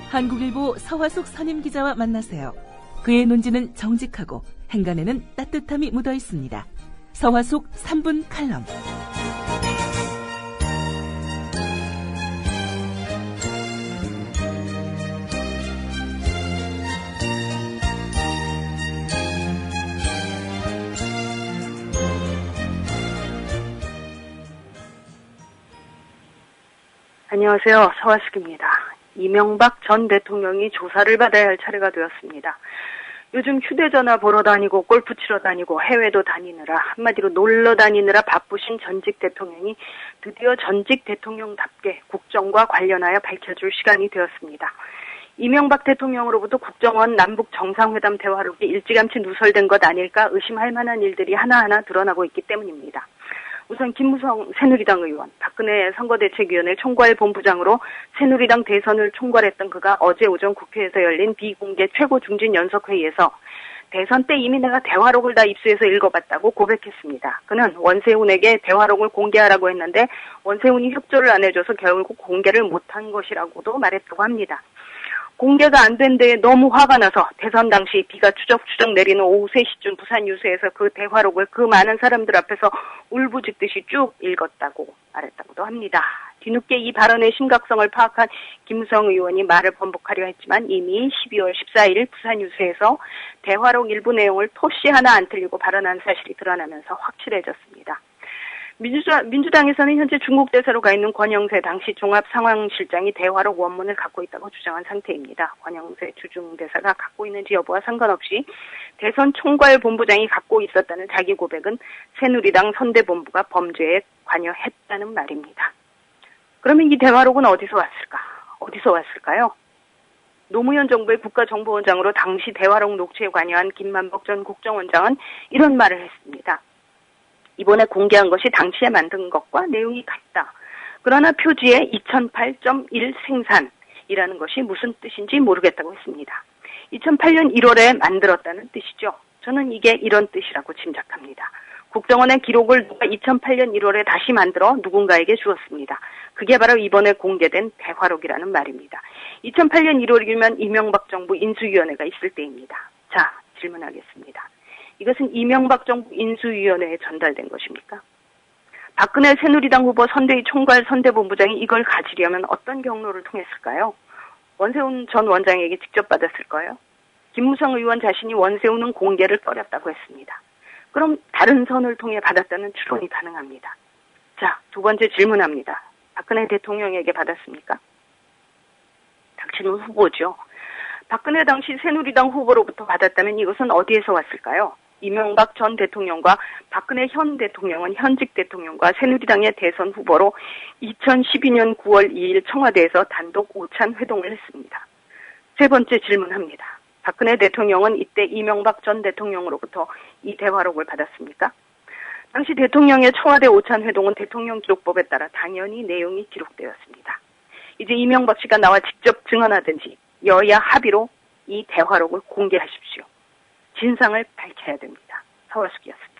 한국일보 서화숙 선임 기자와 만나세요. 그의 논지는 정직하고 행간에는 따뜻함이 묻어 있습니다. 서화숙 3분 칼럼. 안녕하세요. 서화숙입니다. 이명박 전 대통령이 조사를 받아야 할 차례가 되었습니다. 요즘 휴대전화 보러 다니고 골프 치러 다니고 해외도 다니느라, 한마디로 놀러 다니느라 바쁘신 전직 대통령이 드디어 전직 대통령답게 국정과 관련하여 밝혀줄 시간이 되었습니다. 이명박 대통령으로부터 국정원 남북 정상회담 대화록이 일찌감치 누설된 것 아닐까 의심할 만한 일들이 하나하나 드러나고 있기 때문입니다. 우선 김무성 새누리당 의원, 박근혜 선거대책위원회 총괄본부장으로 새누리당 대선을 총괄했던 그가 어제 오전 국회에서 열린 비공개 최고중진연석회의에서 대선 때 이미 내가 대화록을 다 입수해서 읽어봤다고 고백했습니다. 그는 원세훈에게 대화록을 공개하라고 했는데 원세훈이 협조를 안 해줘서 결국 공개를 못한 것이라고도 말했다고 합니다. 공개가 안 된 데에 너무 화가 나서 대선 당시 비가 추적추적 내리는 오후 3시쯤 부산 유세에서 그 대화록을 그 많은 사람들 앞에서 울부짖듯이 쭉 읽었다고 말했다고도 합니다. 뒤늦게 이 발언의 심각성을 파악한 김무성 의원이 말을 번복하려 했지만 이미 12월 14일 부산 유세에서 대화록 일부 내용을 토시 하나 안 틀리고 발언한 사실이 드러나면서 확실해졌습니다. 민주당에서는 현재 중국 대사로 가 있는 권영세 당시 종합상황실장이 대화록 원문을 갖고 있다고 주장한 상태입니다. 권영세 주중대사가 갖고 있는지 여부와 상관없이 대선 총괄본부장이 갖고 있었다는 자기 고백은 새누리당 선대본부가 범죄에 관여했다는 말입니다. 그러면 이 대화록은 어디서 왔을까요? 노무현 정부의 국가정보원장으로 당시 대화록 녹취에 관여한 김만복 전 국정원장은 이런 말을 했습니다. 이번에 공개한 것이 당시에 만든 것과 내용이 같다. 그러나 표지에 2008.1 생산이라는 것이 무슨 뜻인지 모르겠다고 했습니다. 2008년 1월에 만들었다는 뜻이죠. 저는 이게 이런 뜻이라고 짐작합니다. 국정원의 기록을 누가 2008년 1월에 다시 만들어 누군가에게 주었습니다. 그게 바로 이번에 공개된 대화록이라는 말입니다. 2008년 1월이면 이명박 정부 인수위원회가 있을 때입니다. 자, 질문하겠습니다. 이것은 이명박 정부 인수위원회에 전달된 것입니까? 박근혜 새누리당 후보 선대위 총괄 선대본부장이 이걸 가지려면 어떤 경로를 통했을까요? 원세훈 전 원장에게 직접 받았을까요? 김무성 의원 자신이 원세훈은 공개를 꺼렸다고 했습니다. 그럼 다른 선을 통해 받았다는 추론이 가능합니다. 자, 두 번째 질문합니다. 박근혜 대통령에게 받았습니까? 당신은 후보죠. 박근혜 당시 새누리당 후보로부터 받았다면 이것은 어디에서 왔을까요? 이명박 전 대통령과 박근혜 현 대통령은 현직 대통령과 새누리당의 대선 후보로 2012년 9월 2일 청와대에서 단독 오찬 회동을 했습니다. 세 번째 질문합니다. 박근혜 대통령은 이때 이명박 전 대통령으로부터 이 대화록을 받았습니까? 당시 대통령의 청와대 오찬 회동은 대통령 기록법에 따라 당연히 내용이 기록되었습니다. 이제 이명박 씨가 나와 직접 증언하든지 여야 합의로 이 대화록을 공개하십시오. 진상을 밝혀야 됩니다. 서화숙이었습니다.